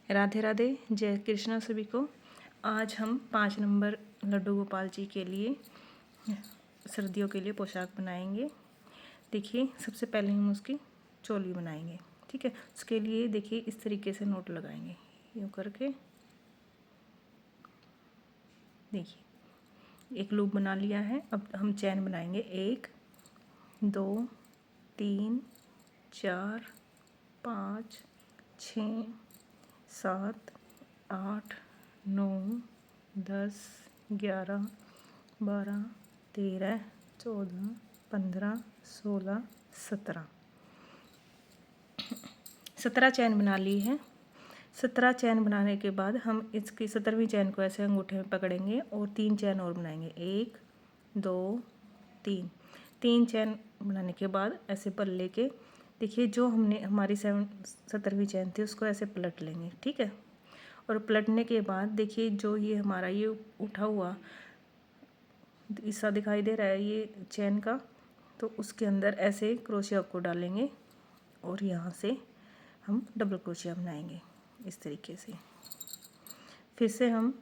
राधे राधे, जय कृष्णा सभी को। आज हम 5 नंबर लड्डू गोपाल जी के लिए सर्दियों के लिए पोशाक बनाएंगे। देखिए, सबसे पहले हम उसकी चोली बनाएंगे। ठीक है, उसके लिए देखिए इस तरीके से नोट लगाएंगे, यूँ करके। देखिए एक लूप बना लिया है। अब हम चैन बनाएंगे 1 2 3 4 5 6 7 8 9 10 11 12 13 14 15 16 17 चैन बना ली है। 17 चैन बनाने के बाद हम इसकी 17वीं चैन को ऐसे अंगूठे में पकड़ेंगे और 3 चैन और बनाएंगे। 1 2 3 चैन बनाने के बाद ऐसे पल्ले के देखिए, जो हमने हमारी 17वीं चैन थी उसको ऐसे पलट लेंगे। ठीक है, और पलटने के बाद देखिए जो ये हमारा ये उठा हुआ हिस्सा दिखाई दे रहा है ये चैन का, तो उसके अंदर ऐसे क्रोशिया को डालेंगे और यहाँ से हम डबल क्रोशिया बनाएंगे इस तरीके से। फिर से हम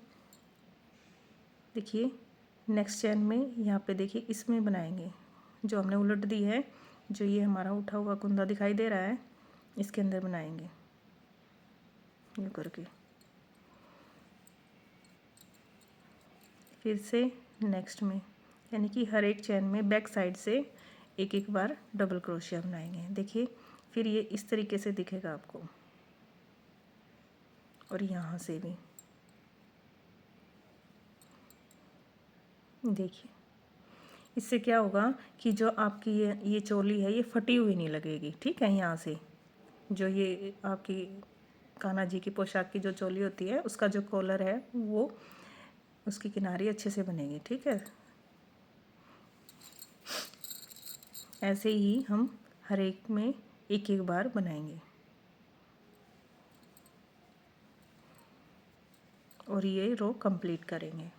देखिए नेक्स्ट चैन में यहाँ पे देखिए इसमें बनाएंगे, जो हमने उलट दी है, जो ये हमारा उठा हुआ कुंदा दिखाई दे रहा है इसके अंदर बनाएंगे यूँ करके। फिर से नेक्स्ट में यानी कि हर एक चैन में बैक साइड से एक एक बार डबल क्रोशिया बनाएंगे। देखिए फिर ये इस तरीके से दिखेगा आपको, और यहाँ से भी देखिए। इससे क्या होगा कि जो आपकी ये चोली है ये फटी हुई नहीं लगेगी। ठीक है, यहाँ से जो ये आपकी कान्हा जी की पोशाक की जो चोली होती है उसका जो कॉलर है वो उसकी किनारी अच्छे से बनेगी। ठीक है, ऐसे ही हम हर एक में एक एक बार बनाएंगे और ये रो कंप्लीट करेंगे।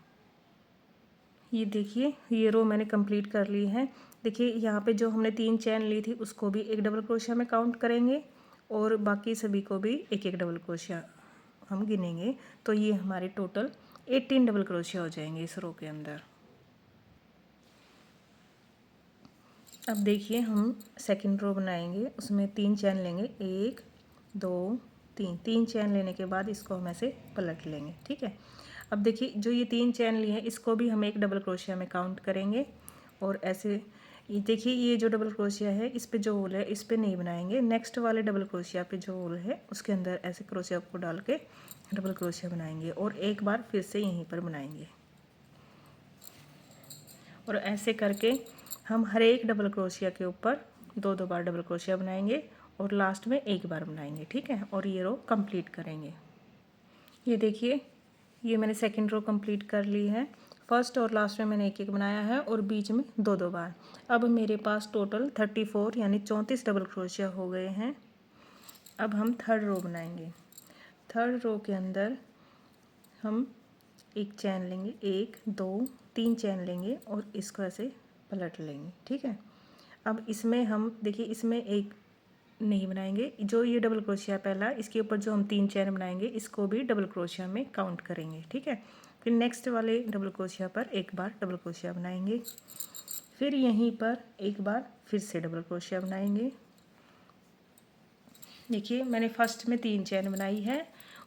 ये देखिए ये रो मैंने कंप्लीट कर ली है। देखिए यहाँ पे जो हमने 3 चैन ली थी उसको भी एक डबल क्रोशिया में काउंट करेंगे और बाकी सभी को भी एक एक डबल क्रोशिया हम गिनेंगे, तो ये हमारे टोटल 18 डबल क्रोशिया हो जाएंगे इस रो के अंदर। अब देखिए हम सेकंड रो बनाएंगे, उसमें 3 चैन लेंगे। 1 2 3 चैन लेने के बाद इसको हम ऐसे पलट लेंगे। ठीक है, अब देखिए जो ये 3 चैन लिए हैं इसको भी हम एक डबल क्रोशिया में काउंट करेंगे और ऐसे ये देखिए ये जो डबल क्रोशिया है इस पे जो होल है इस पे नहीं बनाएंगे, नेक्स्ट वाले डबल क्रोशिया पे जो होल है उसके अंदर ऐसे क्रोशिया को डाल के डबल क्रोशिया बनाएंगे और एक बार फिर से यहीं पर बनाएंगे। और ऐसे करके हम हर एक डबल क्रोशिया के ऊपर 2 बार डबल क्रोशिया बनाएंगे और लास्ट में एक बार बनाएंगे। ठीक है, और ये रो कंप्लीट करेंगे। ये देखिए ये मैंने सेकंड रो कंप्लीट कर ली है। फर्स्ट और लास्ट में मैंने एक एक बनाया है और बीच में 2 बार। अब मेरे पास टोटल 34 यानी 34 डबल क्रोशिया हो गए हैं। अब हम थर्ड रो बनाएंगे। थर्ड रो के अंदर हम एक चैन लेंगे, 1 2 3 चैन लेंगे और इसको ऐसे पलट लेंगे। ठीक है, अब इसमें हम देखिए इसमें एक नहीं बनाएंगे, जो ये डबल क्रोशिया पहला इसके ऊपर जो हम 3 चैन बनाएंगे इसको भी डबल क्रोशिया में काउंट करेंगे। ठीक है, फिर नेक्स्ट वाले डबल क्रोशिया पर एक बार डबल क्रोशिया बनाएंगे, फिर यहीं पर एक बार फिर से डबल क्रोशिया बनाएंगे। देखिए मैंने फर्स्ट में 3 चैन बनाई है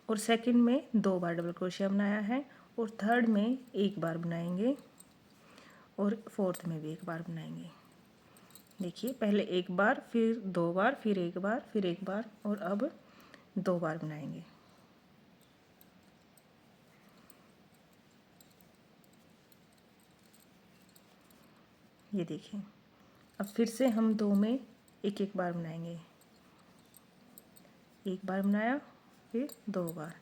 और सेकंड में 2 बार डबल क्रोशिया बनाया है और थर्ड में एक बार बनाएंगे और फोर्थ में भी एक बार बनाएंगे। देखिए पहले एक बार, फिर 2 बार, फिर एक बार, फिर एक बार और अब 2 बार बनाएंगे। ये देखिए अब फिर से हम 2 में एक एक बार बनाएंगे। एक बार बनाया फिर 2 बार,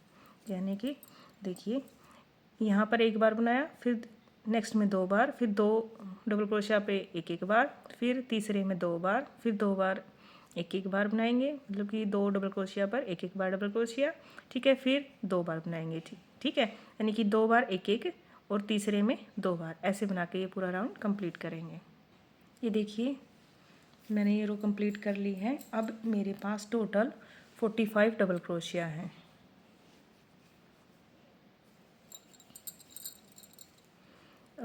यानी कि देखिए यहाँ पर एक बार बनाया, फिर नेक्स्ट में 2 बार, फिर 2 डबल क्रोशिया पे एक एक बार, फिर तीसरे में 2 बार, फिर 2 बार एक एक बार बनाएंगे, मतलब कि 2 डबल क्रोशिया पर एक एक बार डबल क्रोशिया। ठीक है, फिर 2 बार बनाएंगे। ठीक है, यानी कि 2 बार एक एक और तीसरे में 2 बार, ऐसे बना के ये पूरा राउंड कंप्लीट करेंगे। ये देखिए मैंने ये रो कंप्लीट कर ली है। अब मेरे पास टोटल 45 डबल क्रोशिया हैं।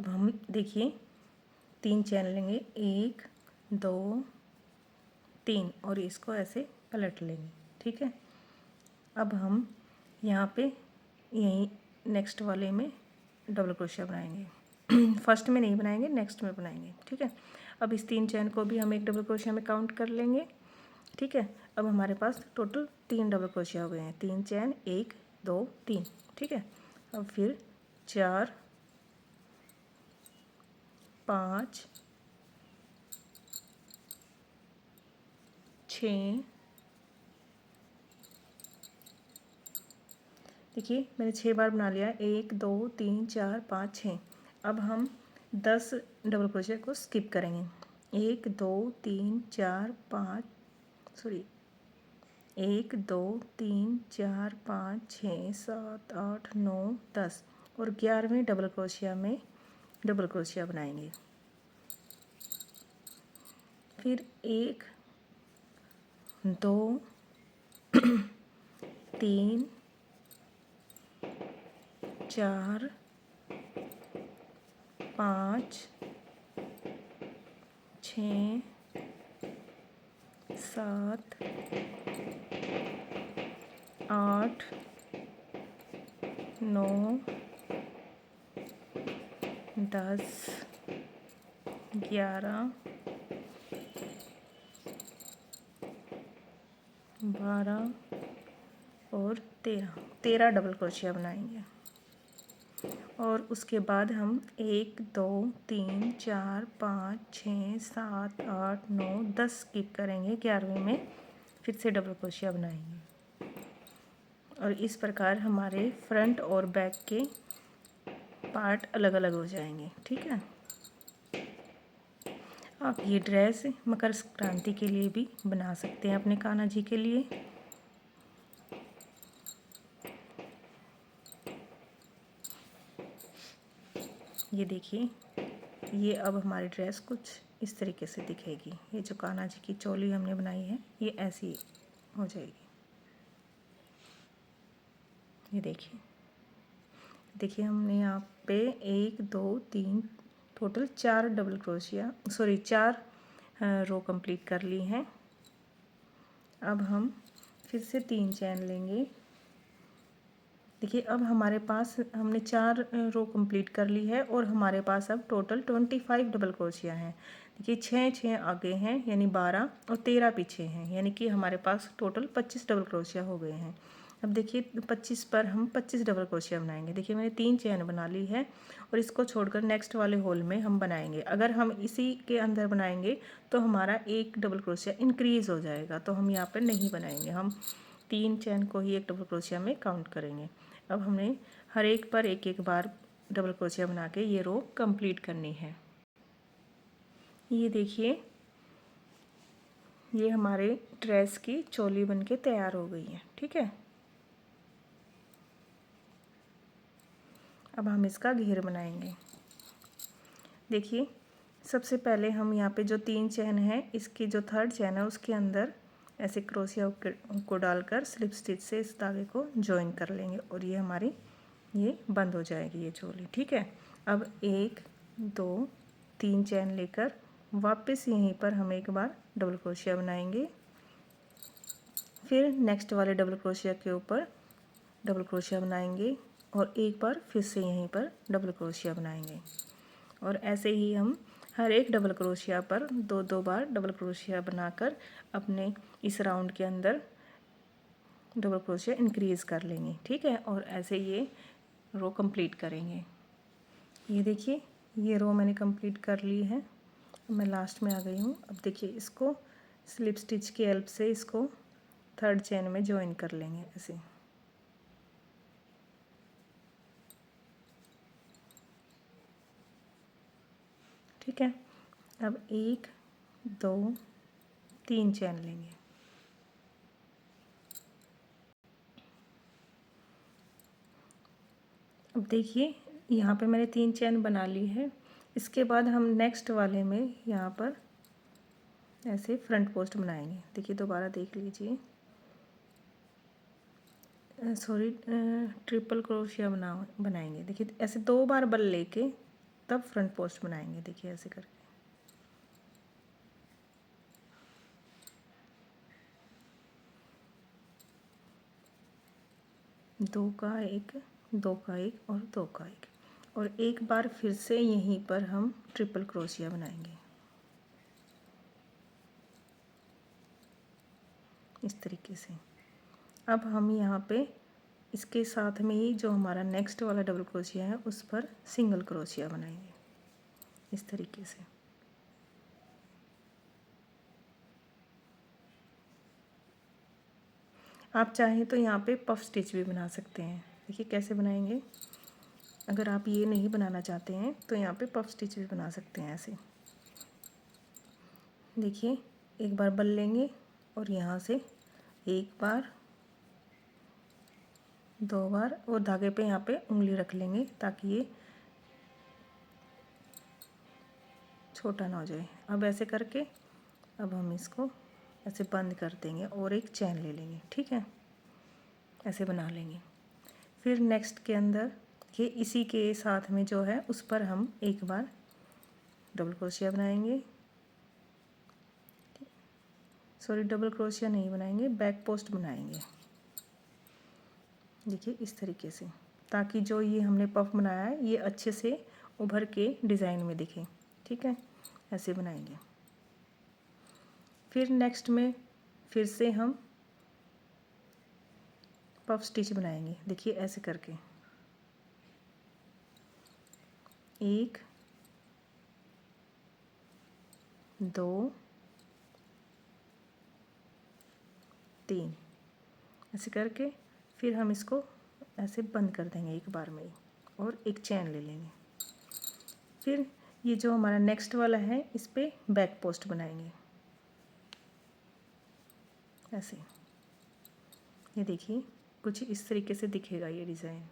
अब हम देखिए 3 चैन लेंगे, 1 2 3 और इसको ऐसे पलट लेंगे, ठीक है। अब हम यहाँ पे यहीं नेक्स्ट वाले में डबल क्रोशिया बनाएंगे। फर्स्ट में नहीं बनाएंगे, नेक्स्ट में बनाएंगे, ठीक है। अब इस 3 चैन को भी हम एक डबल क्रोशिया में काउंट कर लेंगे, ठीक है। अब हमारे पास टोटल 3 डबल क्रोशिया हो गए हैं, 3 चैन, 1 2 3, ठीक है। अब फिर 4 5 6, देखिए मैंने 6 बार बना लिया, 1 2 3 4 5 6। अब हम 10 डबल क्रोशिया को स्किप करेंगे, 1 2 3 4 5 सॉरी 1 2 3 4 5 6 7 8 9 10 और 11वें डबल क्रोशिया में डबल क्रोशिया बनाएंगे। फिर 1 2 3 4 5 6 7 8 9 10 11 12 और 13 डबल क्रोशिया बनाएंगे। और उसके बाद हम 1 2 3 4 5 6 7 8 9 10 स्किप करेंगे, 11वें में फिर से डबल क्रोशिया बनाएंगे। और इस प्रकार हमारे फ्रंट और बैक के पार्ट अलग अलग हो जाएंगे, ठीक है। आप ये ड्रेस मकर संक्रांति के लिए भी बना सकते हैं अपने कान्हा जी के लिए। ये देखिए, ये अब हमारी ड्रेस कुछ इस तरीके से दिखेगी। ये जो कान्हा जी की चोली हमने बनाई है ये ऐसी हो जाएगी। ये देखिए हमने यहाँ पे 1 2 3 total 4 double crochet 4 row complete कर ली हैं। अब हम फिर से 3 चैन लेंगे। देखिए अब हमारे पास हमने 4 रो कंप्लीट कर ली है और हमारे पास अब टोटल 25 डबल क्रोशिया हैं। देखिए 6 आगे हैं यानी 12 और 13 पीछे हैं, यानी कि हमारे पास टोटल 25 डबल क्रोशिया हो गए हैं। अब देखिए 25 पर हम 25 डबल क्रोशिया बनाएंगे। देखिए मैंने 3 चैन बना ली है और इसको छोड़कर नेक्स्ट वाले होल में हम बनाएंगे। अगर हम इसी के अंदर बनाएंगे तो हमारा एक डबल क्रोशिया इंक्रीज़ हो जाएगा, तो हम यहाँ पर नहीं बनाएंगे। हम 3 चैन को ही एक डबल क्रोशिया में काउंट करेंगे। अब हमने हर एक पर एक एक बार डबल क्रोशिया बना के ये रो कंप्लीट करनी है। ये देखिए ये हमारे ड्रेस की चोली बनके तैयार हो गई है, ठीक है। अब हम इसका घेर बनाएंगे। देखिए सबसे पहले हम यहाँ पे जो 3 चैन है इसकी जो 3rd चैन है उसके अंदर ऐसे क्रोशिया को डालकर स्लिप स्टिच से इस धागे को जॉइन कर लेंगे और ये हमारी ये बंद हो जाएगी ये चोली, ठीक है। अब 1 2 3 चैन लेकर वापस यहीं पर हम एक बार डबल क्रोशिया बनाएंगे। फिर नेक्स्ट वाले डबल क्रोशिया के ऊपर डबल क्रोशिया बनाएंगे और एक बार फिर से यहीं पर डबल क्रोशिया बनाएंगे। और ऐसे ही हम हर एक डबल क्रोशिया पर 2 बार डबल क्रोशिया बनाकर अपने इस राउंड के अंदर डबल क्रोशिया इंक्रीज़ कर लेंगे, ठीक है। और ऐसे ये रो कंप्लीट करेंगे। ये देखिए ये रो मैंने कंप्लीट कर ली है, मैं लास्ट में आ गई हूँ। अब देखिए इसको स्लिप स्टिच की हेल्प से इसको 3rd चैन में जॉइन कर लेंगे ऐसे। ठीक है, अब 1 2 3 चैन लेंगे। अब देखिए यहाँ पे मैंने 3 चैन बना ली है। इसके बाद हम नेक्स्ट वाले में यहाँ पर ऐसे फ्रंट पोस्ट बनाएंगे। देखिए दोबारा देख लीजिए, ट्रिपल क्रोशिया बनाएंगे। देखिए ऐसे 2 बार बल लेके तब फ्रंट पोस्ट बनाएंगे। देखिए ऐसे करके। दो का एक, दो का एक और दो का एक, और एक बार फिर से यहीं पर हम ट्रिपल क्रोशिया बनाएंगे इस तरीके से। अब हम यहाँ पे इसके साथ में ही जो हमारा नेक्स्ट वाला डबल क्रोशिया है उस पर सिंगल क्रोशिया बनाएंगे इस तरीके से। आप चाहें तो यहाँ पे पफ स्टिच भी बना सकते हैं। देखिए कैसे बनाएंगे। अगर आप ये नहीं बनाना चाहते हैं तो यहाँ पे पफ स्टिच भी बना सकते हैं ऐसे। देखिए एक बार बल लेंगे और यहाँ से एक बार, दो बार, और धागे पे यहाँ पे उंगली रख लेंगे ताकि ये छोटा ना हो जाए। अब ऐसे करके अब हम इसको ऐसे बंद कर देंगे और एक चैन ले लेंगे। ठीक है, ऐसे बना लेंगे। फिर नेक्स्ट के अंदर ये इसी के साथ में जो है उस पर हम एक बार डबल क्रोशिया बनाएंगे। सॉरी, डबल क्रोशिया नहीं बनाएंगे, बैक पोस्ट बनाएंगे। देखिए इस तरीके से, ताकि जो ये हमने पफ बनाया है ये अच्छे से उभर के डिज़ाइन में दिखे। ठीक है, ऐसे बनाएंगे। फिर नेक्स्ट में फिर से हम पफ स्टिच बनाएंगे। देखिए ऐसे करके, एक, दो, तीन, ऐसे करके फिर हम इसको ऐसे बंद कर देंगे एक बार में ही और एक चैन ले लेंगे। फिर ये जो हमारा नेक्स्ट वाला है इस पे बैक पोस्ट बनाएंगे ऐसे। ये देखिए कुछ इस तरीके से दिखेगा ये डिज़ाइन।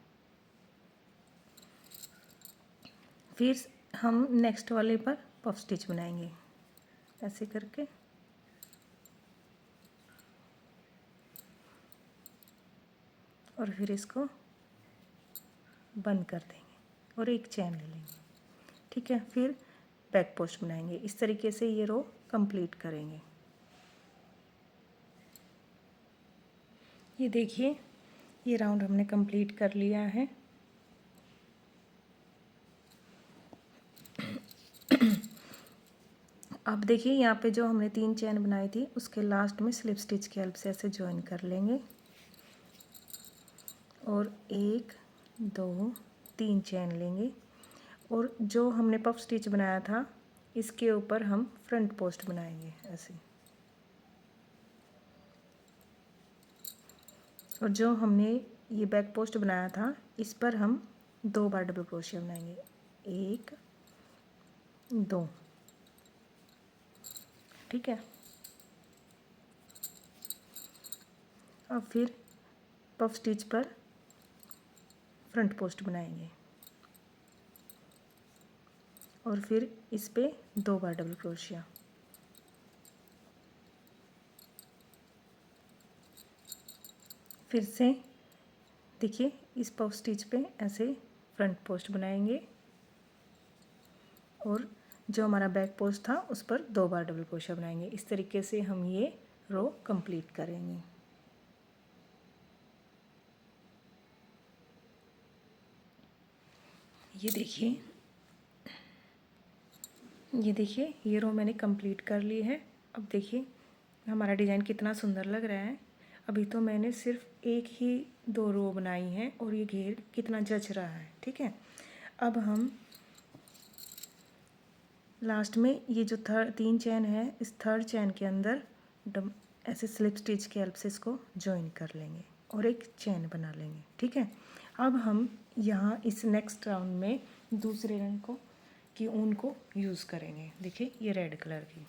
फिर हम नेक्स्ट वाले पर पफ स्टिच बनाएंगे ऐसे करके। और फिर इसको बंद कर देंगे और एक चैन ले लेंगे। ठीक है, फिर बैक पोस्ट बनाएंगे। इस तरीके से ये रो कंप्लीट करेंगे। ये देखिए ये राउंड हमने कंप्लीट कर लिया है। अब देखिए यहाँ पे जो हमने 3 चैन बनाई थी उसके लास्ट में स्लिप स्टिच की हेल्प से ऐसे ज्वाइन कर लेंगे और 1, 2, 3 चैन लेंगे और जो हमने पफ स्टिच बनाया था इसके ऊपर हम फ्रंट पोस्ट बनाएंगे ऐसे। और जो हमने ये बैक पोस्ट बनाया था इस पर हम 2 बार डबल क्रोशिया बनाएंगे, 1, 2। ठीक है, अब फिर पफ स्टिच पर फ्रंट पोस्ट बनाएंगे और फिर इस पे 2 बार डबल क्रोशिया। फिर से देखिए इस पफ स्टिच पे ऐसे फ्रंट पोस्ट बनाएंगे और जो हमारा बैक पोस्ट था उस पर 2 बार डबल क्रोशिया बनाएंगे। इस तरीके से हम ये रो कंप्लीट करेंगे। ये देखिए ये रो मैंने कंप्लीट कर ली है। अब देखिए हमारा डिज़ाइन कितना सुंदर लग रहा है। अभी तो मैंने सिर्फ एक ही 2 रो बनाई है और ये घेर कितना जच रहा है। ठीक है, अब हम लास्ट में ये जो 3 चैन है इस थर्ड चैन के अंदर ऐसे स्लिप स्टिच की हेल्प से इसको ज्वाइन कर लेंगे और एक चैन बना लेंगे। ठीक है, अब हम यहाँ इस नेक्स्ट राउंड में दूसरे रंग को की ऊन को यूज़ करेंगे। देखिए ये रेड कलर की।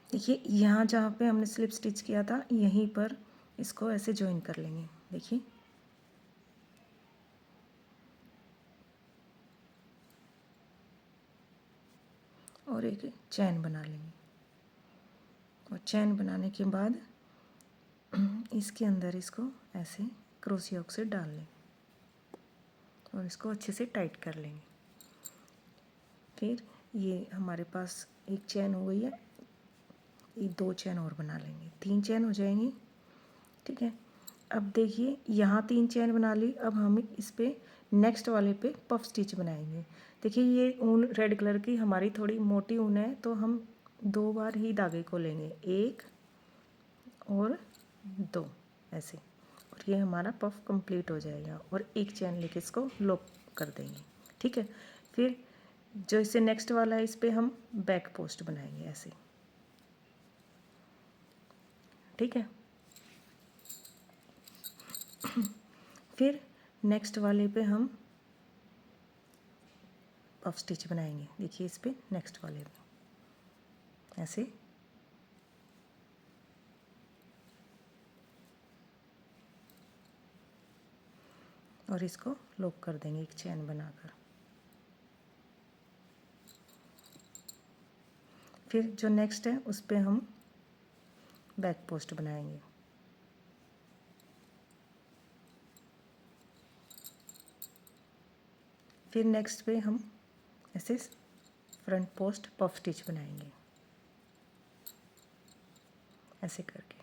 देखिए यहाँ जहाँ पे हमने स्लिप स्टिच किया था यहीं पर इसको ऐसे ज्वाइन कर लेंगे। देखिए और एक चैन बना लेंगे और चैन बनाने के बाद इसके अंदर इसको ऐसे क्रोशिया हुक से डाल लें। और इसको अच्छे से टाइट कर लेंगे। फिर ये हमारे पास एक चेन हो गई है, ये 2 चेन और बना लेंगे, 3 चेन हो जाएंगी। ठीक है, अब देखिए यहाँ 3 चेन बना ली। अब हम इस पे नेक्स्ट वाले पे पफ स्टिच बनाएंगे। देखिए ये ऊन रेड कलर की हमारी थोड़ी मोटी ऊन है, तो हम 2 बार ही धागे को लेंगे, 1 और 2 ऐसे, और ये हमारा पफ कंप्लीट हो जाएगा। और एक चैन लेके इसको लॉक कर देंगे। ठीक है, फिर जो इससे नेक्स्ट वाला है इस पे हम बैक पोस्ट बनाएंगे ऐसे। ठीक है, फिर नेक्स्ट वाले पे हम पफ स्टिच बनाएंगे। देखिए इस पे नेक्स्ट वाले पे ऐसे, और इसको लॉक कर देंगे एक चैन बनाकर। फिर जो नेक्स्ट है उस पे हम बैक पोस्ट बनाएंगे। फिर नेक्स्ट पे हम ऐसे फ्रंट पोस्ट पफ स्टिच बनाएंगे ऐसे करके,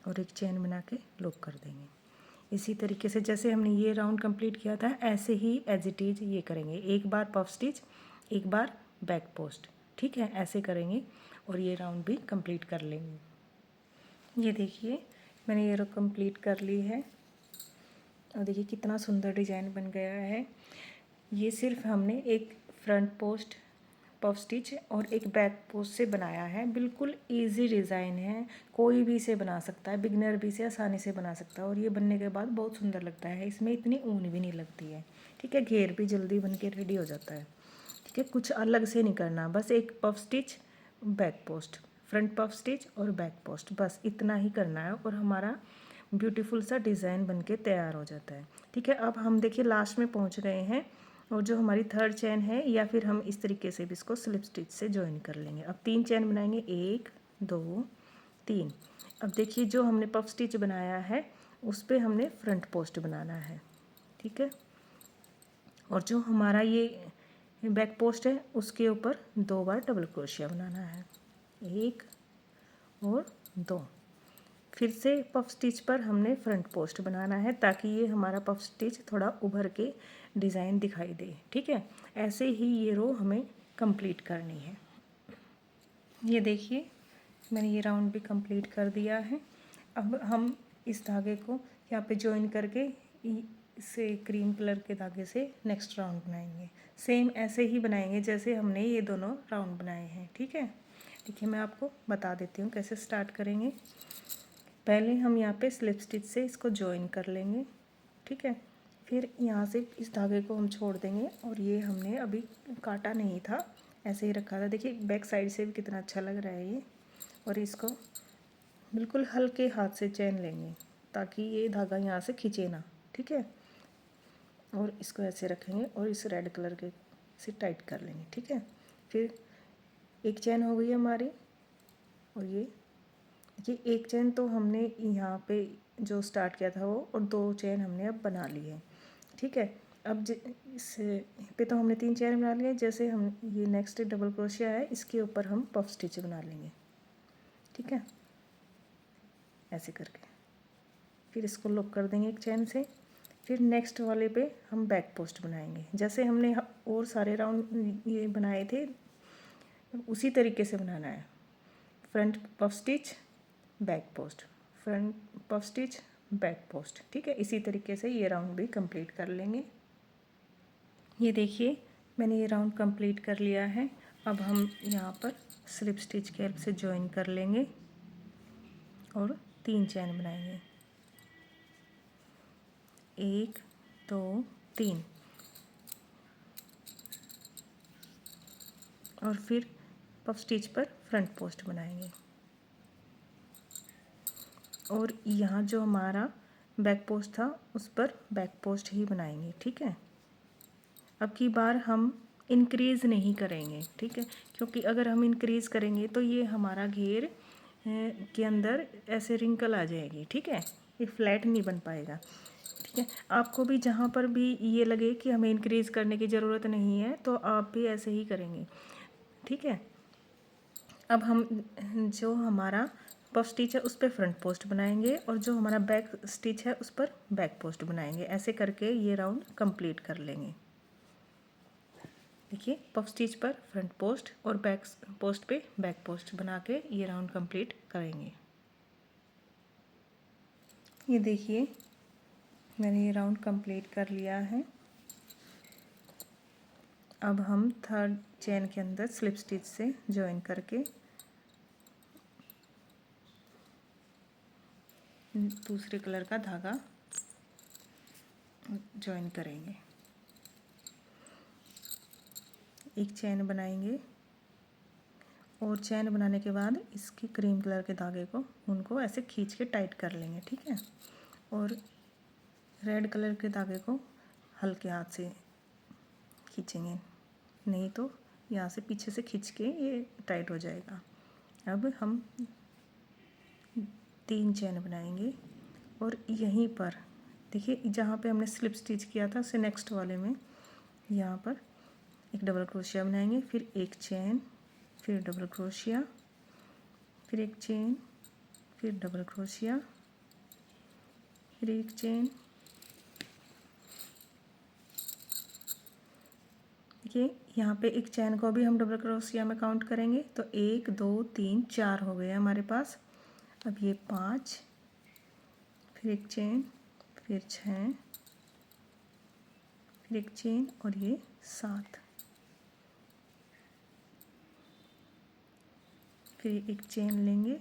और एक चैन बना के लॉक कर देंगे। इसी तरीके से जैसे हमने ये राउंड कंप्लीट किया था, ऐसे ही एज इट इज़ ये करेंगे। एक बार पफ स्टिच, एक बार बैक पोस्ट। ठीक है, ऐसे करेंगे और ये राउंड भी कंप्लीट कर लेंगे। ये देखिए मैंने ये रो कंप्लीट कर ली है, और देखिए कितना सुंदर डिज़ाइन बन गया है। ये सिर्फ हमने एक फ्रंट पोस्ट पफ स्टिच और एक बैक पोस्ट से बनाया है। बिल्कुल इजी डिज़ाइन है, कोई भी इसे बना सकता है, बिगनर भी इसे आसानी से बना सकता है। और ये बनने के बाद बहुत सुंदर लगता है, इसमें इतनी ऊन भी नहीं लगती है। ठीक है, घेर भी जल्दी बन के रेडी हो जाता है। ठीक है, कुछ अलग से नहीं करना, बस एक puff stitch, back post, front puff stitch और बैक पोस्ट, बस इतना ही करना है और हमारा ब्यूटीफुल सा डिज़ाइन बन के तैयार हो जाता है। ठीक है, अब हम देखिए लास्ट में पहुँच गए हैं, और जो हमारी थर्ड चैन है, या फिर हम इस तरीके से भी इसको स्लिप स्टिच से ज्वाइन कर लेंगे। अब 3 चैन बनाएंगे, 1 2 3। अब देखिए जो हमने पफ स्टिच बनाया है उस पे हमने फ्रंट पोस्ट बनाना है। ठीक है, और जो हमारा ये बैक पोस्ट है उसके ऊपर 2 बार डबल क्रोशिया बनाना है, 1 और 2। फिर से पफ स्टिच पर हमने फ्रंट पोस्ट बनाना है, ताकि ये हमारा पफ स्टिच थोड़ा उभर के डिज़ाइन दिखाई दे। ठीक है, ऐसे ही ये रो हमें कंप्लीट करनी है। ये देखिए मैंने ये राउंड भी कंप्लीट कर दिया है। अब हम इस धागे को यहाँ पे जॉइन करके इसे क्रीम कलर के धागे से नेक्स्ट राउंड बनाएंगे। सेम ऐसे ही बनाएंगे जैसे हमने ये दोनों राउंड बनाए हैं। ठीक है, देखिए मैं आपको बता देती हूँ कैसे स्टार्ट करेंगे। पहले हम यहाँ पे स्लिप स्टिच से इसको जॉइन कर लेंगे। ठीक है, फिर यहाँ से इस धागे को हम छोड़ देंगे, और ये हमने अभी काटा नहीं था, ऐसे ही रखा था। देखिए बैक साइड से भी कितना अच्छा लग रहा है ये। और इसको बिल्कुल हल्के हाथ से चैन लेंगे ताकि ये धागा यहाँ से खींचे ना। ठीक है, और इसको ऐसे रखेंगे और इस रेड कलर के से टाइट कर लेंगे। ठीक है, फिर एक चैन हो गई हमारी, और ये एक चैन तो हमने यहाँ पे जो स्टार्ट किया था वो, और 2 चैन हमने अब बना ली है। ठीक है, अब इस पे तो हमने 3 चैन बना लिए। जैसे हम ये नेक्स्ट डबल क्रोशिया है, इसके ऊपर हम पफ स्टिच बना लेंगे। ठीक है, ऐसे करके फिर इसको लॉक कर देंगे एक चैन से। फिर नेक्स्ट वाले पे हम बैक पोस्ट बनाएंगे, जैसे हमने और सारे राउंड ये बनाए थे उसी तरीके से बनाना है। Front puff stitch, back post, front puff stitch, back post. ठीक है, इसी तरीके से ये राउंड भी कंप्लीट कर लेंगे। ये देखिए मैंने ये राउंड कंप्लीट कर लिया है। अब हम यहाँ पर स्लिप स्टिच की हेल्प से ज्वाइन कर लेंगे और 3 चैन बनाएंगे, 1 2 3, और फिर पफ स्टिच पर फ्रंट पोस्ट बनाएंगे। और यहाँ जो हमारा बैक पोस्ट था उस पर बैक पोस्ट ही बनाएंगे। ठीक है, अब की बार हम इंक्रीज़ नहीं करेंगे। ठीक है, क्योंकि अगर हम इंक्रीज़ करेंगे तो ये हमारा घेर के अंदर ऐसे रिंकल आ जाएगी। ठीक है, ये फ्लैट नहीं बन पाएगा। ठीक है, आपको भी जहाँ पर भी ये लगे कि हमें इंक्रीज़ करने की ज़रूरत नहीं है तो आप भी ऐसे ही करेंगे। ठीक है, अब हम जो हमारा पफ स्टिच है उस पर फ्रंट पोस्ट बनाएंगे और जो हमारा बैक स्टिच है उस पर बैक पोस्ट बनाएंगे। ऐसे करके ये राउंड कंप्लीट कर लेंगे। देखिए, पफ स्टिच पर फ्रंट पोस्ट और बैक पोस्ट पे बैक पोस्ट बना के ये राउंड कंप्लीट करेंगे। ये देखिए, मैंने ये राउंड कंप्लीट कर लिया है। अब हम थर्ड चेन के अंदर स्लिप स्टिच से जॉइन करके दूसरे कलर का धागा जॉइन करेंगे। एक चेन बनाएंगे और चेन बनाने के बाद इसकी क्रीम कलर के धागे को उनको ऐसे खींच के टाइट कर लेंगे। ठीक है, और रेड कलर के धागे को हल्के हाथ से खींचेंगे, नहीं तो यहाँ से पीछे से खींच के ये टाइट हो जाएगा। अब हम 3 चेन बनाएंगे और यहीं पर देखिए, जहाँ पे हमने स्लिप स्टिच किया था उससे नेक्स्ट वाले में यहाँ पर एक डबल क्रोशिया बनाएंगे, फिर एक चेन, फिर डबल क्रोशिया, फिर एक चेन, फिर डबल क्रोशिया, फिर एक चेन। देखिए, यहाँ पे एक चेन को भी हम डबल क्रोशिया में काउंट करेंगे तो 1 2 3 4 हो गए हमारे पास। अब ये 5, फिर एक चेन, फिर 6, फिर एक चेन और ये 7, फिर एक चेन लेंगे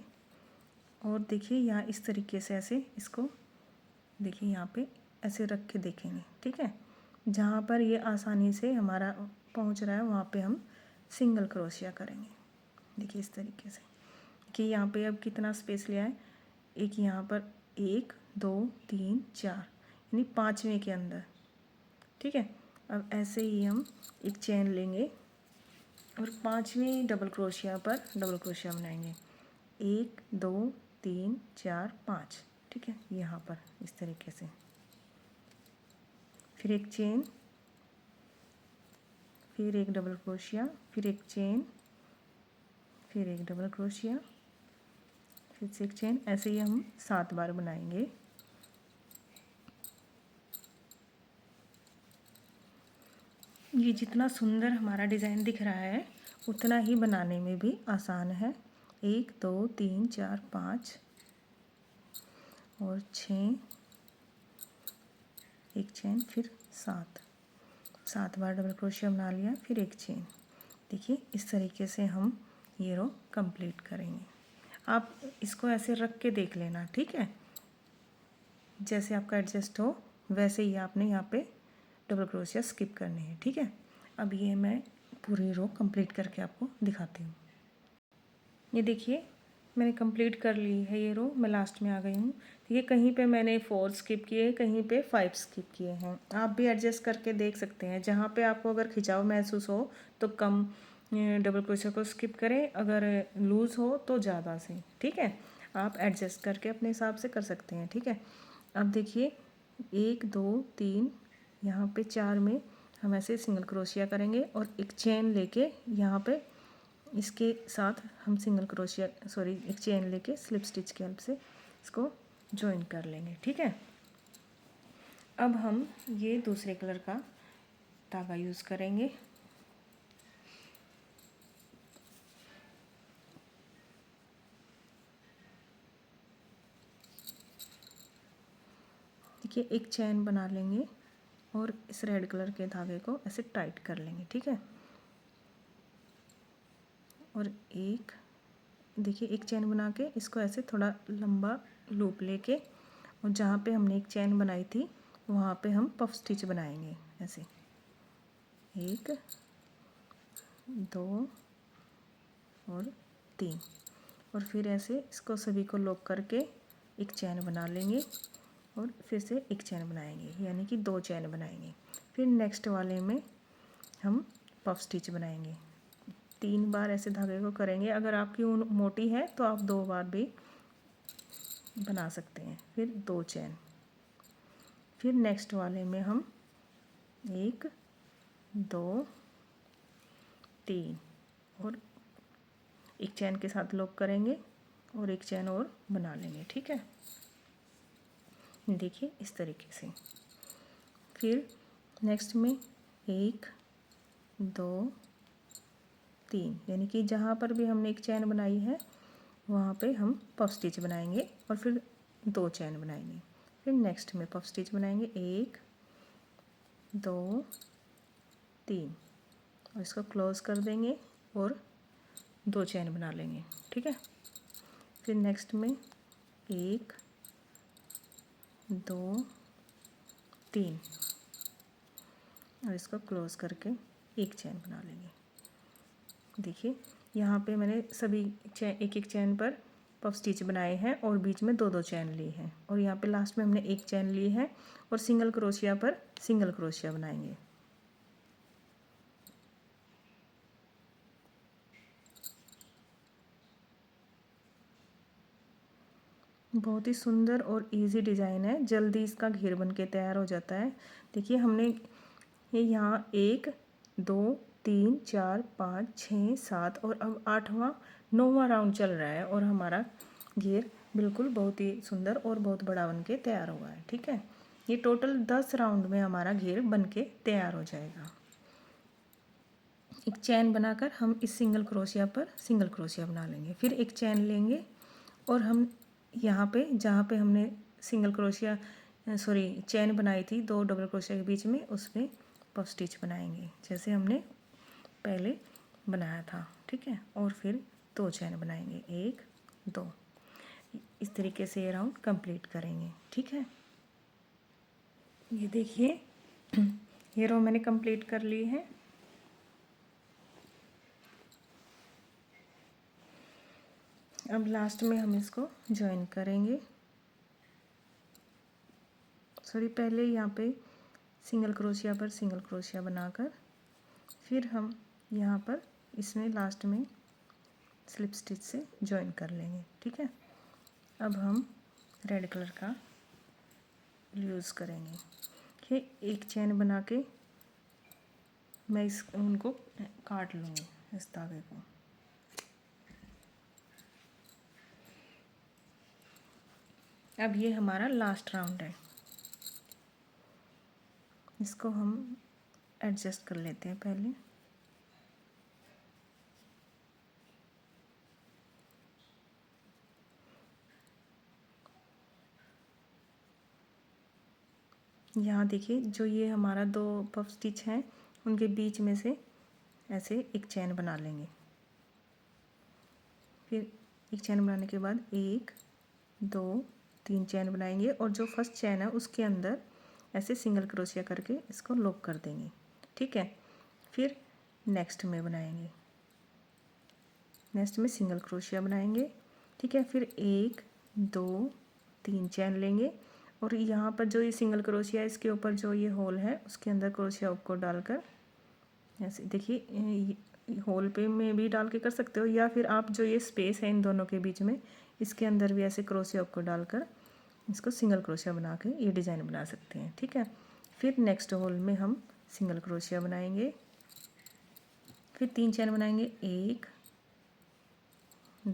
और देखिए यहाँ इस तरीके से ऐसे इसको देखिए यहाँ पे ऐसे रख के देखेंगे। ठीक है, जहाँ पर ये आसानी से हमारा पहुँच रहा है वहाँ पे हम सिंगल क्रोशिया करेंगे। देखिए इस तरीके से कि यहाँ पे अब कितना स्पेस लिया है, एक यहाँ पर 1 2 3 4 यानी 5वें के अंदर। ठीक है, अब ऐसे ही हम एक चेन लेंगे और 5वें डबल क्रोशिया पर डबल क्रोशिया बनाएंगे। 1 2 3 4 5। ठीक है, यहाँ पर इस तरीके से, फिर एक चेन, फिर एक डबल क्रोशिया, फिर एक चेन, फिर एक डबल क्रोशिया, फिर से एक चेन। ऐसे ही हम 7 बार बनाएंगे। ये जितना सुंदर हमारा डिज़ाइन दिख रहा है उतना ही बनाने में भी आसान है। 1 2 3 4 5 और 6, एक चेन, फिर 7 बार डबल क्रोशिया बना लिया, फिर एक चेन। देखिए इस तरीके से हम ये रो कंप्लीट करेंगे। आप इसको ऐसे रख के देख लेना। ठीक है, जैसे आपका एडजस्ट हो वैसे ही आपने यहाँ पे डबल क्रोशिया स्किप करनी है। ठीक है, अब ये मैं पूरी रो कंप्लीट करके आपको दिखाती हूँ। ये देखिए, मैंने कंप्लीट कर ली है ये रो, मैं लास्ट में आ गई हूँ। देखिए, कहीं पे मैंने 4 स्किप किए, कहीं पे 5 स्किप किए हैं। आप भी एडजस्ट करके देख सकते हैं। जहाँ पे आपको अगर खिंचाव महसूस हो तो कम डबल क्रोशिया को स्किप करें, अगर लूज़ हो तो ज़्यादा से। ठीक है, आप एडजस्ट करके अपने हिसाब से कर सकते हैं। ठीक है, अब देखिए 1 2 3 यहाँ पे 4 में हम ऐसे सिंगल क्रोशिया करेंगे और एक चेन लेके यहाँ पे इसके साथ हम एक चेन लेके स्लिप स्टिच की हेल्प से इसको जॉइन कर लेंगे। ठीक है, अब हम ये दूसरे कलर का धागा यूज़ करेंगे। देखिए, एक चेन बना लेंगे और इस रेड कलर के धागे को ऐसे टाइट कर लेंगे। ठीक है, और एक देखिए एक चेन बना के इसको ऐसे थोड़ा लंबा लूप लेके और जहाँ पे हमने एक चेन बनाई थी वहाँ पे हम पफ स्टिच बनाएंगे। ऐसे 1 2 और 3 और फिर ऐसे इसको सभी को लॉक करके एक चेन बना लेंगे और फिर से एक चेन बनाएंगे, यानी कि 2 चेन बनाएंगे। फिर नेक्स्ट वाले में हम पफ स्टिच बनाएंगे। 3 बार ऐसे धागे को करेंगे। अगर आपकी ऊन मोटी है तो आप 2 बार भी बना सकते हैं। फिर 2 चैन, फिर नेक्स्ट वाले में हम 1 2 3 और एक चैन के साथ लॉक करेंगे और एक चैन और बना लेंगे। ठीक है, देखिए इस तरीके से। फिर नेक्स्ट में 1 2 3, यानी कि जहाँ पर भी हमने एक चैन बनाई है वहाँ पे हम पफ स्टिच बनाएंगे और फिर 2 चैन बनाएंगे। फिर नेक्स्ट में पफ स्टिच बनाएंगे 1 2 3 और इसको क्लोज कर देंगे और 2 चैन बना लेंगे। ठीक है, फिर नेक्स्ट में 1 2 3 और इसको क्लोज करके एक चैन बना लेंगे। देखिए यहाँ पे मैंने सभी एक एक चैन पर पफ स्टिच बनाए हैं और बीच में 2 2 चैन ली हैं और यहाँ पे लास्ट में हमने एक चैन ली है और सिंगल क्रोशिया पर सिंगल क्रोशिया बनाएंगे। बहुत ही सुंदर और इजी डिज़ाइन है, जल्दी इसका घेर बन के तैयार हो जाता है। देखिए हमने ये यहाँ 1 2 3 4 5 6 7 और अब 8वां 9वां राउंड चल रहा है और हमारा घेर बिल्कुल बहुत ही सुंदर और बहुत बड़ा बन के तैयार हुआ है। ठीक है, ये टोटल 10 राउंड में हमारा घेर बन के तैयार हो जाएगा। एक चैन बनाकर हम इस सिंगल क्रोशिया पर सिंगल क्रोशिया बना लेंगे। फिर एक चैन लेंगे और हम यहाँ पे जहाँ पे हमने सिंगल क्रोशिया चैन बनाई थी 2 डबल क्रोशिया के बीच में, उसमें पफ स्टिच बनाएंगे जैसे हमने पहले बनाया था। ठीक है, और फिर 2 चैन बनाएंगे 1 2, इस तरीके से ये राउंड कंप्लीट करेंगे। ठीक है, ये देखिए ये रो मैंने कंप्लीट कर ली है। अब लास्ट में हम इसको ज्वाइन करेंगे। पहले यहाँ पे सिंगल क्रोशिया पर सिंगल क्रोशिया बनाकर फिर हम यहाँ पर इसमें लास्ट में स्लिप स्टिच से ज्वाइन कर लेंगे। ठीक है, अब हम रेड कलर का यूज़ करेंगे। ठीक, एक चैन बना के मैं उनको काट लूँगी इस धागे को। अब ये हमारा लास्ट राउंड है, इसको हम एडजस्ट कर लेते हैं पहले। यहाँ देखिए जो ये हमारा 2 पफ स्टिच हैं उनके बीच में से ऐसे एक चैन बना लेंगे। फिर एक चैन बनाने के बाद 1 2 3 चैन बनाएंगे और जो फर्स्ट चैन है उसके अंदर ऐसे सिंगल क्रोशिया करके इसको लॉक कर देंगे। ठीक है, फिर नेक्स्ट में बनाएंगे, नेक्स्ट में सिंगल क्रोशिया बनाएंगे। ठीक है, फिर 1 2 3 चैन लेंगे और यहाँ पर जो ये सिंगल क्रोशिया है इसके ऊपर जो ये होल है उसके अंदर क्रोशिया को डालकर ऐसे देखिए होल पे में भी डाल के कर सकते हो या फिर आप जो ये स्पेस है इन दोनों के बीच में इसके अंदर भी ऐसे क्रोशिया को डालकर इसको सिंगल क्रोशिया बना के ये डिज़ाइन बना सकते हैं। ठीक है, फिर नेक्स्ट होल में हम सिंगल क्रोशिया बनाएंगे, फिर 3 चैन बनाएंगे 1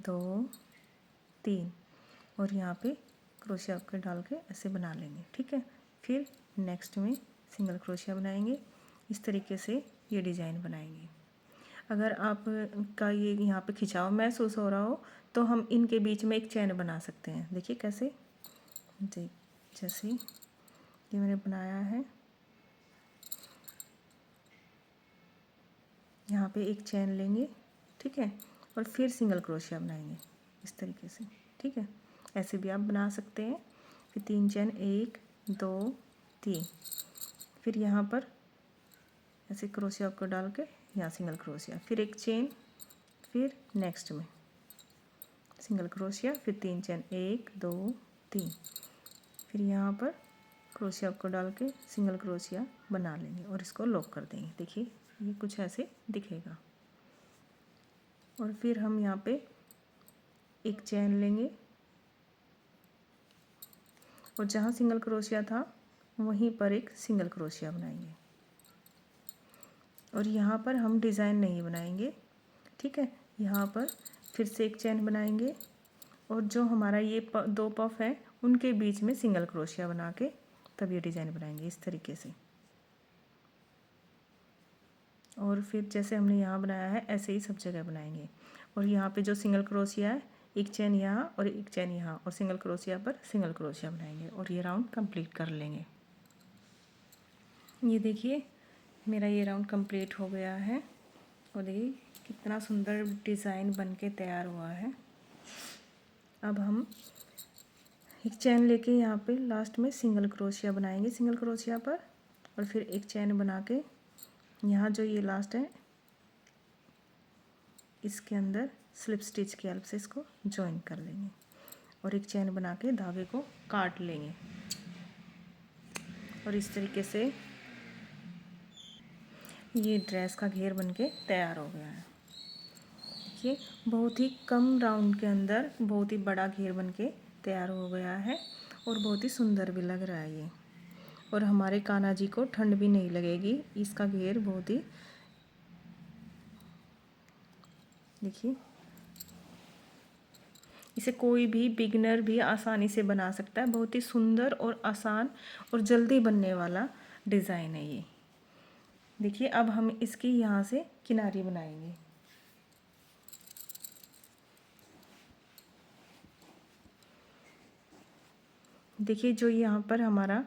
2 3 और यहाँ पे क्रोशिया को डाल के ऐसे बना लेंगे। ठीक है, फिर नेक्स्ट में सिंगल क्रोशिया बनाएंगे, इस तरीके से ये डिज़ाइन बनाएंगे। अगर आप का ये यहाँ पे खिंचाव महसूस हो रहा हो तो हम इनके बीच में एक चैन बना सकते हैं। देखिए कैसे, जैसे ये मैंने बनाया है, यहाँ पे एक चैन लेंगे। ठीक है, और फिर सिंगल क्रोशिया बनाएंगे इस तरीके से। ठीक है, ऐसे भी आप बना सकते हैं। फिर 3 चैन 1 2 3, फिर यहाँ पर ऐसे क्रोशिया को डाल के यहाँ सिंगल क्रोशिया, फिर एक चेन, फिर नेक्स्ट में सिंगल क्रोशिया, फिर 3 चैन 1 2 3, फिर यहाँ पर क्रोशिया को डाल के सिंगल क्रोशिया बना लेंगे और इसको लॉक कर देंगे। देखिए ये कुछ ऐसे दिखेगा और फिर हम यहाँ पे एक चैन लेंगे और जहाँ सिंगल क्रोशिया था वहीं पर एक सिंगल क्रोशिया बनाएंगे। और यहाँ पर हम डिज़ाइन नहीं बनाएंगे, ठीक है। यहाँ पर फिर से एक चेन बनाएंगे और जो हमारा ये दो पफ है उनके बीच में सिंगल क्रोशिया बना के तब ये डिज़ाइन बनाएंगे इस तरीके से। और फिर जैसे हमने यहाँ बनाया है ऐसे ही सब जगह बनाएंगे। और यहाँ पे जो सिंगल क्रोशिया है, एक चेन यहाँ और एक चेन यहाँ, और सिंगल क्रोशिया पर सिंगल क्रोशिया बनाएंगे और ये राउंड कंप्लीट कर लेंगे। ये देखिए मेरा ये राउंड कंप्लीट हो गया है और देखिए कितना सुंदर डिज़ाइन बन के तैयार हुआ है। अब हम एक चैन लेके यहाँ पे लास्ट में सिंगल क्रोशिया बनाएंगे सिंगल क्रोशिया पर, और फिर एक चैन बना के यहाँ जो ये लास्ट है इसके अंदर स्लिप स्टिच की हेल्प से इसको जॉइन कर लेंगे और एक चैन बना के धागे को काट लेंगे। और इस तरीके से ये ड्रेस का घेर बनके तैयार हो गया है। ये बहुत ही कम राउंड के अंदर बहुत ही बड़ा घेर बनके तैयार हो गया है और बहुत ही सुंदर भी लग रहा है ये। और हमारे कान्हा जी को ठंड भी नहीं लगेगी, इसका घेर बहुत ही, देखिए इसे कोई भी बिगिनर भी आसानी से बना सकता है। बहुत ही सुंदर और आसान और जल्दी बनने वाला डिज़ाइन है ये। देखिए अब हम इसकी यहाँ से किनारी बनाएंगे। देखिए जो यहाँ पर हमारा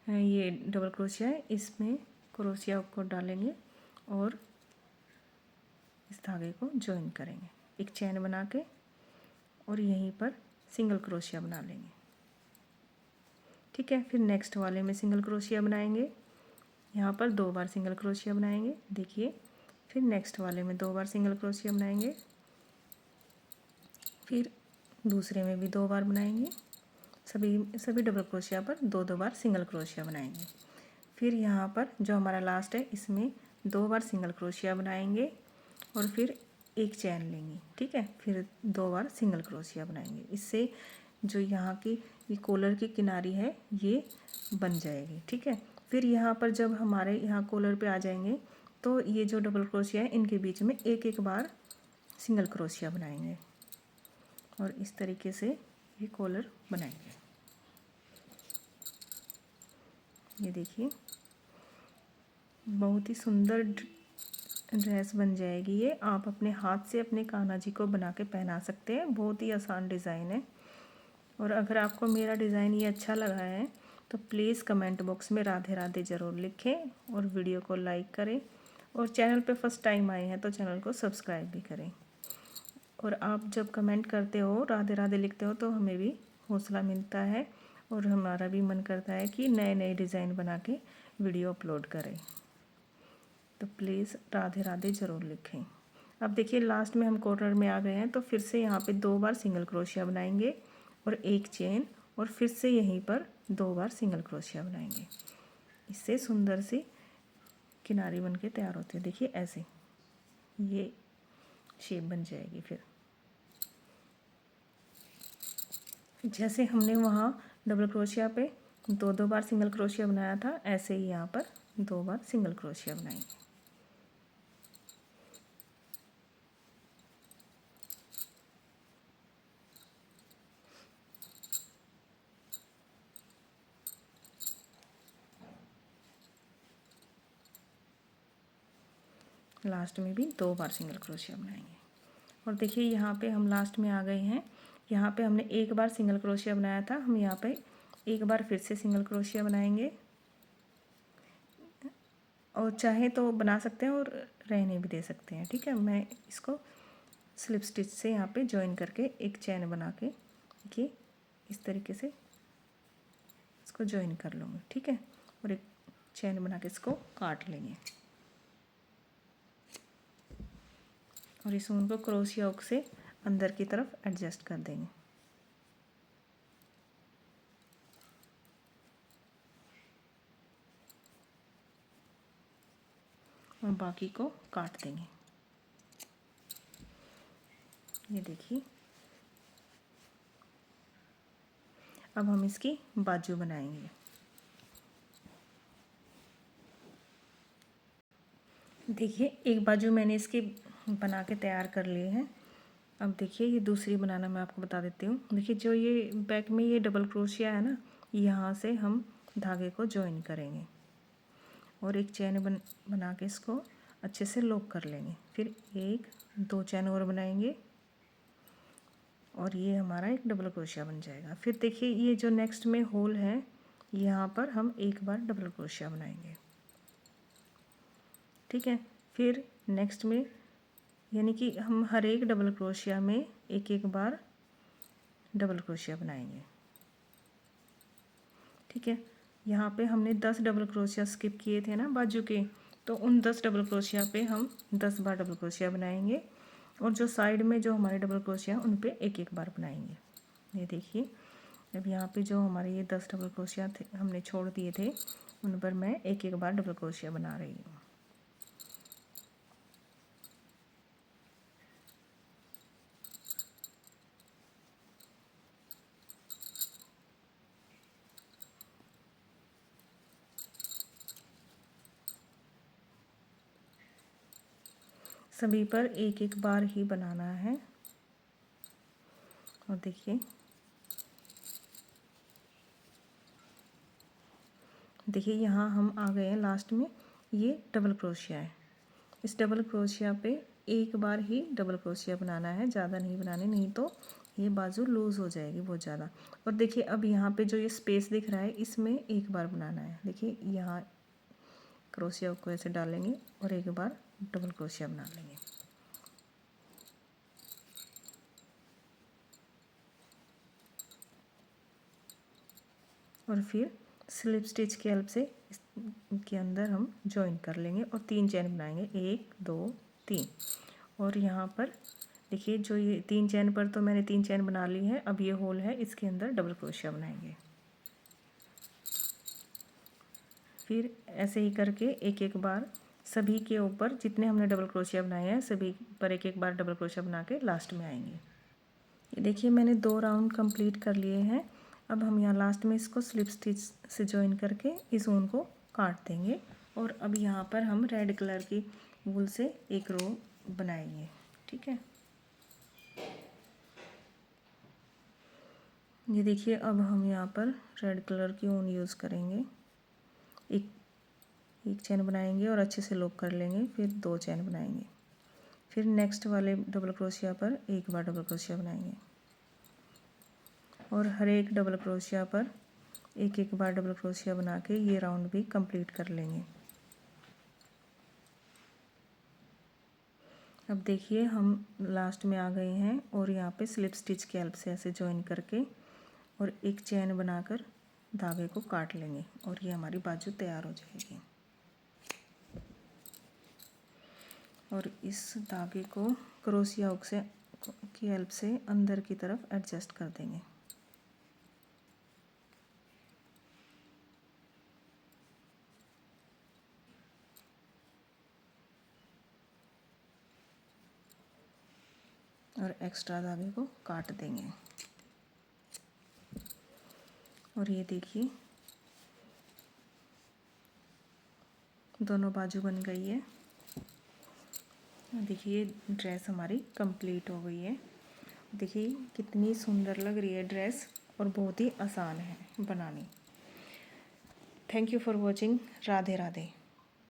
ये डबल क्रोशिया है इसमें क्रोशिया को डालेंगे और इस धागे को जॉइन करेंगे एक चैन बना के और यहीं पर सिंगल क्रोशिया बना लेंगे, ठीक है। फिर नेक्स्ट वाले में सिंगल क्रोशिया बनाएंगे, यहाँ पर 2 बार सिंगल क्रोशिया बनाएंगे। देखिए फिर नेक्स्ट वाले में 2 बार सिंगल क्रोशिया बनाएंगे, फिर दूसरे में भी 2 बार बनाएंगे। सभी डबल क्रोशिया पर 2-2 बार सिंगल क्रोशिया बनाएंगे। फिर यहाँ पर जो हमारा लास्ट है इसमें 2 बार सिंगल क्रोशिया बनाएंगे और फिर एक चैन लेंगे, ठीक है। फिर 2 बार सिंगल क्रोशिया बनाएंगे। इससे जो यहाँ की ये कॉलर की किनारी है ये बन जाएगी, ठीक है। फिर यहाँ पर जब हमारे यहाँ कॉलर पे आ जाएंगे तो ये जो डबल क्रोशिया है इनके बीच में एक एक बार सिंगल क्रोशिया बनाएंगे और इस तरीके से ये कॉलर बनाएंगे। ये देखिए बहुत ही सुंदर ड्रेस बन जाएगी ये। आप अपने हाथ से अपने कान्हा जी को बना के पहना सकते हैं। बहुत ही आसान डिज़ाइन है। और अगर आपको मेरा डिज़ाइन ये अच्छा लगा है तो प्लीज़ कमेंट बॉक्स में राधे राधे ज़रूर लिखें और वीडियो को लाइक करें और चैनल पे फर्स्ट टाइम आए हैं तो चैनल को सब्सक्राइब भी करें। और आप जब कमेंट करते हो राधे राधे लिखते हो तो हमें भी हौसला मिलता है और हमारा भी मन करता है कि नए नए डिज़ाइन बना के वीडियो अपलोड करें। तो प्लीज़ राधे राधे ज़रूर लिखें। अब देखिए लास्ट में हम कॉर्नर में आ गए हैं तो फिर से यहाँ पे 2 बार सिंगल क्रोशिया बनाएंगे और एक चेन और फिर से यहीं पर 2 बार सिंगल क्रोशिया बनाएंगे। इससे सुंदर सी किनारी बन के तैयार होती है। देखिए ऐसे ये शेप बन जाएगी। फिर जैसे हमने वहाँ डबल क्रोशिया पे 2-2 बार सिंगल क्रोशिया बनाया था ऐसे ही यहाँ पर 2 बार सिंगल क्रोशिया बनाएंगे। लास्ट में भी 2 बार सिंगल क्रोशिया बनाएंगे। और देखिए यहाँ पे हम लास्ट में आ गए हैं। यहाँ पे हमने 1 बार सिंगल क्रोशिया बनाया था, हम यहाँ पे 1 बार फिर से सिंगल क्रोशिया बनाएंगे और चाहे तो बना सकते हैं और रहने भी दे सकते हैं, ठीक है। मैं इसको स्लिप स्टिच से यहाँ पे जॉइन करके एक चैन बना के देखिए इस तरीके से इसको जॉइन कर लूँगी, ठीक है। और एक चैन बना के इसको काट लेंगे और इस ऊन को क्रोशिया हुक से अंदर की तरफ एडजस्ट कर देंगे और बाकी को काट देंगे। ये देखिए अब हम इसकी बाजू बनाएंगे। देखिए एक बाजू मैंने इसकी बना के तैयार कर लिए हैं। अब देखिए ये दूसरी बनाना मैं आपको बता देती हूँ। देखिए जो ये बैक में ये डबल क्रोशिया है ना, यहाँ से हम धागे को जॉइन करेंगे और एक चैन बना के इसको अच्छे से लॉक कर लेंगे। फिर एक दो चैन और बनाएंगे और ये हमारा एक डबल क्रोशिया बन जाएगा। फिर देखिए ये जो नेक्स्ट में होल है, यहाँ पर हम एक बार डबल क्रोशिया बनाएंगे, ठीक है। फिर नेक्स्ट में यानी कि हम हर एक डबल क्रोशिया में एक एक बार डबल क्रोशिया बनाएंगे, ठीक है। यहाँ पे हमने 10 डबल क्रोशिया स्किप किए थे ना बाजू के, तो उन 10 डबल क्रोशिया पे हम 10 बार डबल क्रोशिया बनाएंगे और जो साइड में जो हमारे डबल क्रोशिया उन पे एक एक बार बनाएंगे। ये देखिए अब यहाँ पे जो हमारे ये 10 डबल क्रोशिया थे हमने छोड़ दिए थे, उन पर मैं एक एक बार डबल क्रोशिया बना रही हूँ। सभी पर एक एक बार ही बनाना है। और देखिए यहाँ हम आ गए हैं लास्ट में, ये डबल क्रोशिया है। इस डबल क्रोशिया पे एक बार ही डबल क्रोशिया बनाना है, ज़्यादा नहीं बनाने, नहीं तो ये बाजू लूज़ हो जाएगी बहुत ज़्यादा। और देखिए अब यहाँ पे जो ये स्पेस दिख रहा है इसमें एक बार बनाना है। देखिए यहाँ क्रोशिया को ऐसे डालेंगे और एक बार डबल क्रोशिया बना लेंगे। और फिर स्लिप स्टिच की हेल्प से इसके अंदर हम जॉइन कर लेंगे और 3 चैन बनाएंगे, 1 2 3। और यहाँ पर देखिए जो ये 3 चैन पर तो मैंने 3 चैन बना ली है। अब ये होल है, इसके अंदर डबल क्रोशिया बनाएंगे। फिर ऐसे ही करके एक एक बार सभी के ऊपर जितने हमने डबल क्रोशिया बनाए हैं सभी पर एक एक बार डबल क्रोशिया बना के लास्ट में आएंगे। ये देखिए मैंने 2 राउंड कंप्लीट कर लिए हैं। अब हम यहाँ लास्ट में इसको स्लिप स्टिच से जॉइन करके इस ऊन को काट देंगे और अब यहाँ पर हम रेड कलर की वूल से एक रो बनाएंगे, ठीक है। ये देखिए अब हम यहाँ पर रेड कलर की ऊन यूज़ करेंगे। एक चैन बनाएंगे और अच्छे से लॉक कर लेंगे, फिर 2 चैन बनाएंगे। फिर नेक्स्ट वाले डबल क्रोशिया पर एक बार डबल क्रोशिया बनाएंगे और हर एक डबल क्रोशिया पर एक एक बार डबल क्रोशिया बना के ये राउंड भी कंप्लीट कर लेंगे। अब देखिए हम लास्ट में आ गए हैं और यहाँ पे स्लिप स्टिच की हेल्प से ऐसे जॉइन करके और एक चैन बनाकर धागे को काट लेंगे और ये हमारी बाजू तैयार हो जाएगी। और इस धागे को क्रोशिया हुक से की हेल्प से अंदर की तरफ एडजस्ट कर देंगे। और एक्स्ट्रा धागे को काट देंगे। और ये देखिए दोनों बाजू बन गई है। देखिए ड्रेस हमारी कंप्लीट हो गई है। देखिए कितनी सुंदर लग रही है ड्रेस और बहुत ही आसान है बनानी। Thank you for watching. Radhe Radhe.